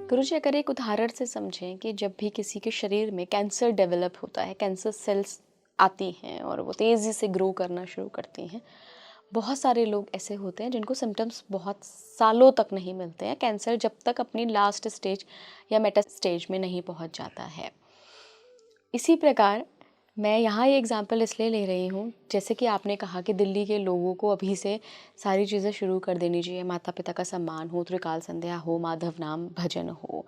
गुरुजी, अगर एक उदाहरण से समझें कि जब भी किसी के शरीर में कैंसर डेवलप होता है, कैंसर सेल्स आती हैं और वो तेज़ी से ग्रो करना शुरू करती हैं। बहुत सारे लोग ऐसे होते हैं जिनको सिम्टम्स बहुत सालों तक नहीं मिलते हैं, कैंसर जब तक अपनी लास्ट स्टेज या मेटा स्टेज में नहीं पहुंच जाता है। इसी प्रकार मैं यहाँ ये एग्जांपल इसलिए ले रही हूँ, जैसे कि आपने कहा कि दिल्ली के लोगों को अभी से सारी चीज़ें शुरू कर देनी चाहिए, माता पिता का सम्मान हो, त्रिकाल संध्या हो, माधव नाम भजन हो।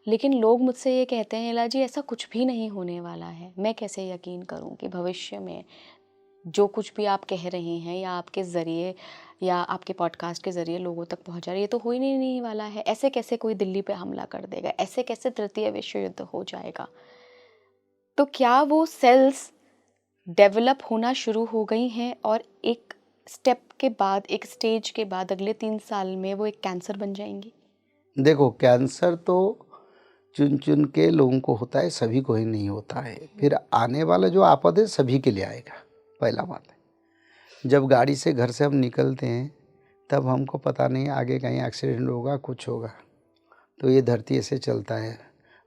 लेकिन लोग मुझसे ये कहते हैं, इला जी ऐसा कुछ भी नहीं होने वाला है। मैं कैसे यकीन करूँ कि भविष्य में जो कुछ भी आप कह रहे हैं या आपके ज़रिए या आपके पॉडकास्ट के ज़रिए लोगों तक पहुँचा रहे, ये तो हो ही नहीं वाला है। ऐसे कैसे कोई दिल्ली पे हमला कर देगा, ऐसे कैसे तृतीय विश्व युद्ध हो जाएगा। तो क्या वो सेल्स डेवलप होना शुरू हो गई हैं और एक स्टेप के बाद, एक स्टेज के बाद अगले 3 साल में वो एक कैंसर बन जाएंगी? देखो, कैंसर तो चुन चुन के लोगों को होता है, सभी को ही नहीं होता है। फिर आने वाला जो आपद है सभी के लिए आएगा। पहला बात है, जब गाड़ी से घर से हम निकलते हैं तब हमको पता नहीं आगे कहीं एक्सीडेंट होगा, कुछ होगा। तो ये धरती ऐसे चलता है।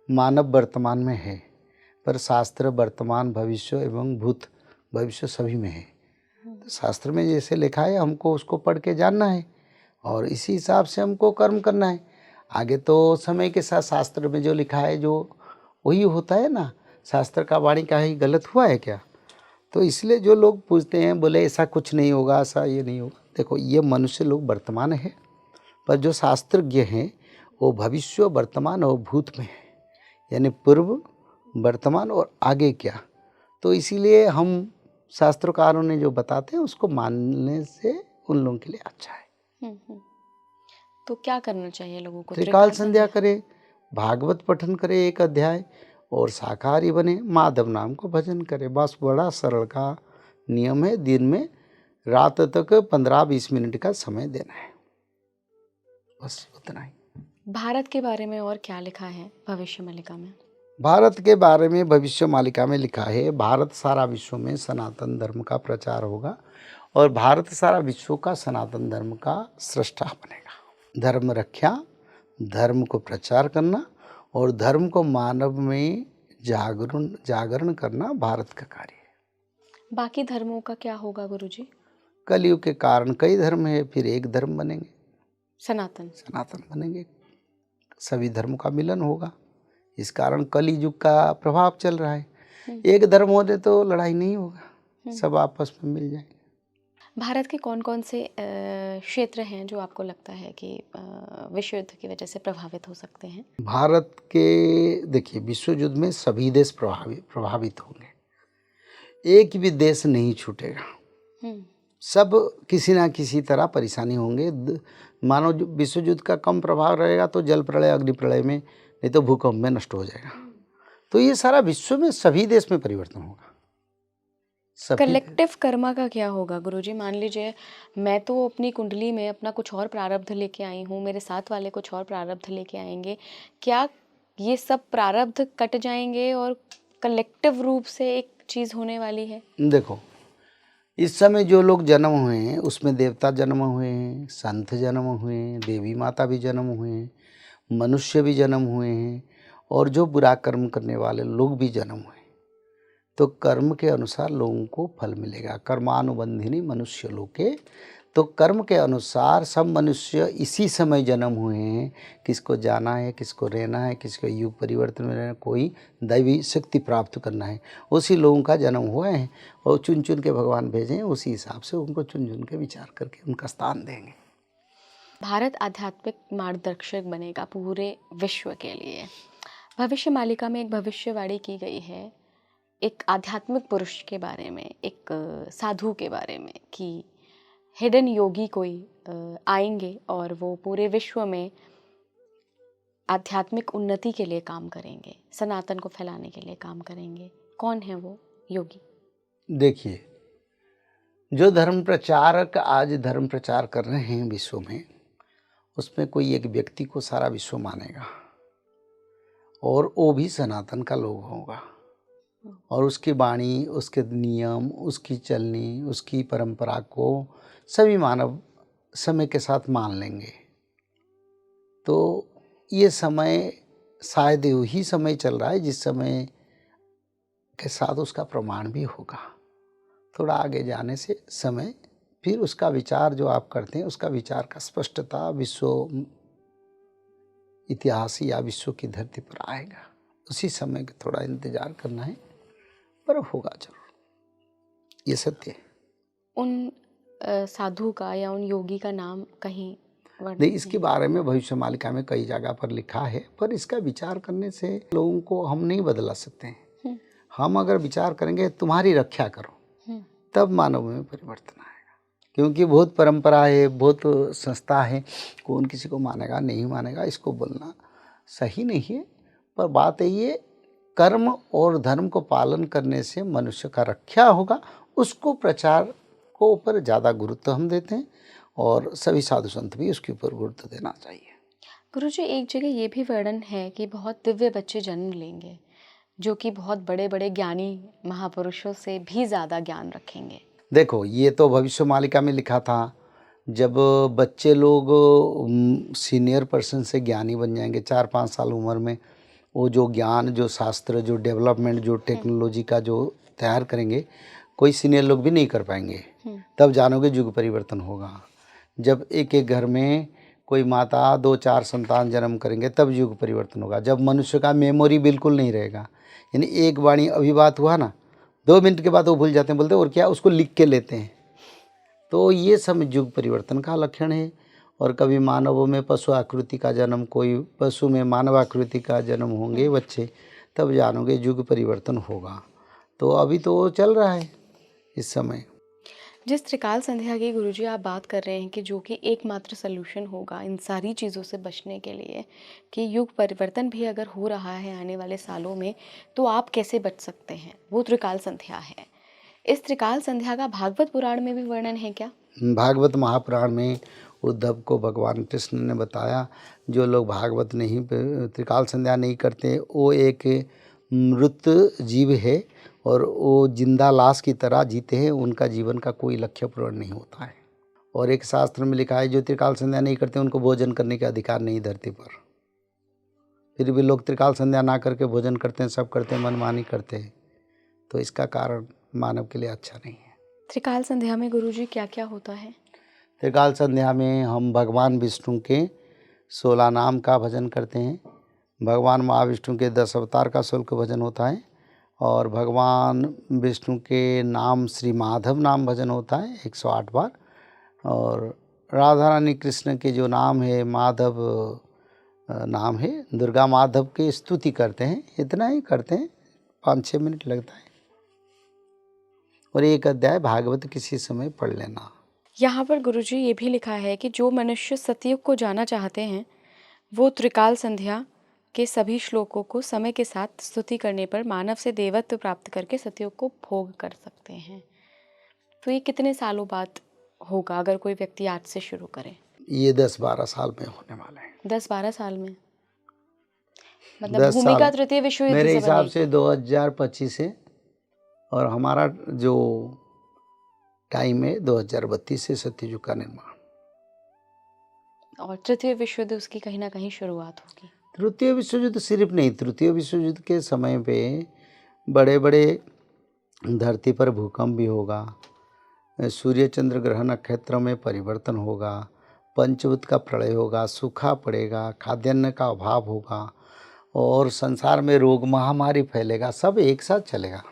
मानव वर्तमान में है, पर शास्त्र वर्तमान, भविष्य एवं भूत भविष्य सभी में है। तो शास्त्र में जैसे लिखा है हमको उसको पढ़ के जानना है और इसी हिसाब से हमको कर्म करना है। आगे तो समय के साथ शास्त्र में जो लिखा है जो वही होता है ना। शास्त्र का वाणी का ही गलत हुआ है क्या? तो इसलिए जो लोग पूछते हैं, बोले ऐसा कुछ नहीं होगा, ऐसा ये नहीं होगा। देखो, ये मनुष्य लोग वर्तमान है, पर जो शास्त्रज्ञ हैं वो भविष्य, वर्तमान और भूत में है, यानी पूर्व, वर्तमान और आगे क्या। तो इसीलिए हम शास्त्रकारों ने जो बताते हैं उसको मानने से उन लोगों के लिए अच्छा है। तो क्या करना चाहिए लोगों को? त्रिकाल संध्या करे, भागवत पठन करे 1 अध्याय और शाकाहारी बने, माधव नाम को भजन करे। बस बड़ा सरल का नियम है। दिन में रात तक 15-20 मिनट का समय देना है, बस उतना ही। भारत के बारे में और क्या लिखा है भविष्य मालिका में? भारत के बारे में भविष्य मालिका में लिखा है, भारत सारा विश्व में सनातन धर्म का प्रचार होगा और भारत सारा विश्व का सनातन धर्म का सृष्टा बनेगा। धर्म रक्षा, धर्म को प्रचार करना और धर्म को मानव में जागरण करना भारत का कार्य है। बाकी धर्मों का क्या होगा गुरुजी? कलयुग के कारण कई धर्म है, फिर एक धर्म बनेंगे, सनातन बनेंगे, सभी धर्मों का मिलन होगा। इस कारण कली युग का प्रभाव चल रहा है। एक धर्म होने तो लड़ाई नहीं होगा, सब आपस में मिल जाएंगे। भारत के कौन कौन से क्षेत्र हैं जो आपको लगता है कि विश्व युद्ध की वजह से प्रभावित हो सकते हैं? भारत के देखिए, विश्व युद्ध में सभी देश प्रभावित होंगे, एक भी देश नहीं छूटेगा। सब किसी ना किसी तरह परेशानी होंगे। मानो विश्व युद्ध का कम प्रभाव रहेगा तो जल प्रलय, अग्नि प्रलय में, नहीं तो भूकंप में नष्ट हो जाएगा। तो ये सारा विश्व में सभी देश में परिवर्तन होगा। कलेक्टिव कर्मा का क्या होगा गुरुजी? मान लीजिए मैं तो अपनी कुंडली में अपना कुछ और प्रारब्ध लेके आई हूँ, मेरे साथ वाले कुछ और प्रारब्ध लेके आएंगे, क्या ये सब प्रारब्ध कट जाएंगे और कलेक्टिव रूप से एक चीज़ होने वाली है? देखो, इस समय जो लोग जन्म हुए हैं उसमें देवता जन्म हुए हैं, संत जन्म हुए हैं, देवी माता भी जन्म हुए हैं, मनुष्य भी जन्म हुए हैं और जो बुरा कर्म करने वाले लोग भी जन्म हुए हैं। तो कर्म के अनुसार लोगों को फल मिलेगा। कर्मानुबंधिनी मनुष्य लोके। तो कर्म के अनुसार सब मनुष्य इसी समय जन्म हुए हैं। किसको जाना है, किसको रहना है, किसको युग परिवर्तन में रहना, कोई दैवी शक्ति प्राप्त करना है, उसी लोगों का जन्म हुआ है और चुन चुन के भगवान भेजे हैं। उसी हिसाब से उनको चुन चुन के विचार करके उनका स्थान देंगे। भारत आध्यात्मिक मार्गदर्शक बनेगा पूरे विश्व के लिए। भविष्य मालिका में एक भविष्यवाणी की गई है एक आध्यात्मिक पुरुष के बारे में, एक साधु के बारे में, कि हिडन योगी कोई आएंगे और वो पूरे विश्व में आध्यात्मिक उन्नति के लिए काम करेंगे, सनातन को फैलाने के लिए काम करेंगे। कौन है वो योगी? देखिए, जो धर्म प्रचारक आज धर्म प्रचार कर रहे हैं विश्व में, उसमें कोई एक व्यक्ति को सारा विश्व मानेगा और वो भी सनातन का लोग होगा और उसकी वाणी, उसके नियम, उसकी चलनी, उसकी परंपरा को सभी मानव समय के साथ मान लेंगे। तो ये समय शायद वही समय चल रहा है जिस समय के साथ उसका प्रमाण भी होगा। थोड़ा आगे जाने से समय फिर उसका विचार जो आप करते हैं उसका विचार का स्पष्टता विश्व इतिहास या विश्व की धरती पर आएगा। उसी समय का थोड़ा इंतजार करना है, पर होगा जरूर, ये सत्य है। उन साधु का या उन योगी का नाम कहीं वर्णित नहीं, इसके बारे में भविष्य मालिका में कई जगह पर लिखा है, पर इसका विचार करने से लोगों को हम नहीं बदला सकते हैं। हम अगर विचार करेंगे तुम्हारी रक्षा करो, तब मानव में परिवर्तन आएगा। क्योंकि बहुत परंपरा है, बहुत संस्था है, कौन किसी को मानेगा नहीं मानेगा इसको बोलना सही नहीं है। पर बात है ये कर्म और धर्म को पालन करने से मनुष्य का रक्षा होगा। उसको प्रचार को ऊपर ज़्यादा गुरुत्व हम देते हैं और सभी साधु संत भी उसके ऊपर गुरुत्व देना चाहिए। गुरुजी, एक जगह ये भी वर्णन है कि बहुत दिव्य बच्चे जन्म लेंगे जो कि बहुत बड़े बड़े ज्ञानी महापुरुषों से भी ज़्यादा ज्ञान रखेंगे। देखो, ये तो भविष्य मालिका में लिखा था, जब बच्चे लोग सीनियर पर्सन से ज्ञानी बन जाएंगे 4-5 साल उम्र में, वो जो ज्ञान, जो शास्त्र, जो डेवलपमेंट, जो टेक्नोलॉजी का जो तैयार करेंगे, कोई सीनियर लोग भी नहीं कर पाएंगे। तब जानोगे युग परिवर्तन होगा। जब एक एक घर में कोई माता 2-4 संतान जन्म करेंगे तब युग परिवर्तन होगा। जब मनुष्य का मेमोरी बिल्कुल नहीं रहेगा, यानी एक वाणी अभी बात हुआ ना, 2 मिनट के बाद वो भूल जाते हैं, बोलते और क्या, उसको लिख के लेते हैं। तो ये सब युग परिवर्तन का लक्षण है। और कभी मानवों में पशु आकृति का जन्म, कोई पशु में मानव आकृति का जन्म होंगे बच्चे, तब जानोगे युग परिवर्तन होगा। तो अभी तो चल रहा है इस समय। जिस त्रिकाल संध्या की गुरुजी आप बात कर रहे हैं कि जो कि एकमात्र सलूशन होगा इन सारी चीज़ों से बचने के लिए, कि युग परिवर्तन भी अगर हो रहा है आने वाले सालों में तो आप कैसे बच सकते हैं, वो त्रिकाल संध्या है। इस त्रिकाल संध्या का भागवत पुराण में भी वर्णन है क्या? भागवत महापुराण में उद्धव को भगवान कृष्ण ने बताया, जो लोग भागवत नहीं, त्रिकाल संध्या नहीं करते, वो एक मृत जीव है और वो जिंदा लाश की तरह जीते हैं। उनका जीवन का कोई लक्ष्य पूर्ण नहीं होता है। और एक शास्त्र में लिखा है, जो त्रिकाल संध्या नहीं करते उनको भोजन करने के अधिकार नहीं धरती पर। फिर भी लोग त्रिकाल संध्या ना करके भोजन करते हैं, सब करते हैं, मनमानी करते हैं। तो इसका कारण मानव के लिए अच्छा नहीं है। त्रिकाल संध्या में गुरुजी क्या क्या होता है? त्रिकाल संध्या में हम भगवान विष्णु के 16 नाम का भजन करते हैं। भगवान महाविष्णु के 10 अवतार का शुल्क भजन होता है। और भगवान विष्णु के नाम श्री माधव नाम भजन होता है 108 बार। और राधा रानी कृष्ण के जो नाम है माधव नाम है, दुर्गा माधव की स्तुति करते हैं। इतना ही करते हैं, 5-6 मिनट लगता है। और एक अध्याय भागवत किसी समय पढ़ लेना। यहाँ पर गुरुजी ये भी लिखा है कि जो मनुष्य सतयुग को जाना चाहते हैं वो त्रिकाल संध्या के सभी श्लोकों को समय के साथ स्तुति करने पर मानव से देवत्व प्राप्त करके सतयुग को भोग कर सकते हैं। तो ये कितने सालों बाद होगा अगर कोई व्यक्ति आज से शुरू करे? ये 10-12 साल में होने वाला है। 10-12 साल में, मतलब 10 भूमि का साल तृतीय विश्व युद्ध मेरे से हिसाब बनेगी। से 2025 से, और हमारा जो टाइम है 2032 से सत्ययुग का निर्माण। और तृतीय विश्व युद्ध उसकी कहीं ना कहीं शुरुआत होगी। तृतीय विश्व युद्ध सिर्फ नहीं, तृतीय विश्व युद्ध के समय पे बड़े बड़े धरती पर भूकंप भी होगा, सूर्य चंद्र ग्रह नक्षत्र में परिवर्तन होगा, पंचभूत का प्रलय होगा, सूखा पड़ेगा, खाद्यान्न का अभाव होगा और संसार में रोग महामारी फैलेगा। सब एक साथ चलेगा।